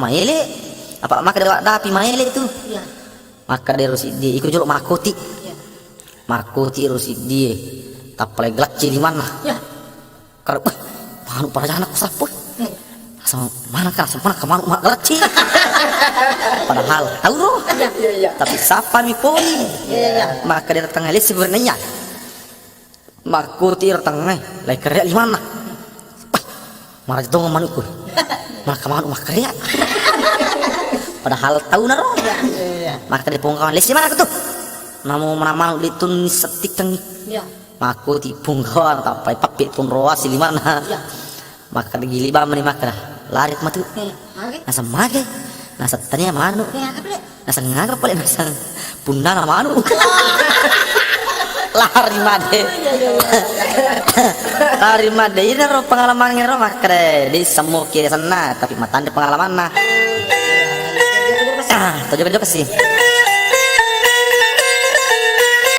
maele apa maka dewa dapi maele itu Iya. maka dia harus dia ikut juluk makoti Iya. makoti harus dia tapalai gelak di mana Iya. kalau manu para anak sapu Iya. sama mana kan sama kemana mak gelak padahal tahu loh Iya. tapi siapa mi poni Iya. maka dia datang alis sebenarnya makoti datang lai kerja di mana malah itu ngomong malah kemana mak kerja padahal tahu naro Iya. maka dia pungkawan les di mana tuh namu mana ditun setik teng Iya. maku ti pungkawan tapai papit pun roas di mana Iya. maka digili ba mani maka lari matu Oke. nasa mage nasa tanya manu Kayak apa deh? nasa ngagap pale nasa punda na manu lari made lari made ini ro pengalaman ngero makre di semua kiri sana tapi matan di pengalaman nah tujuh sih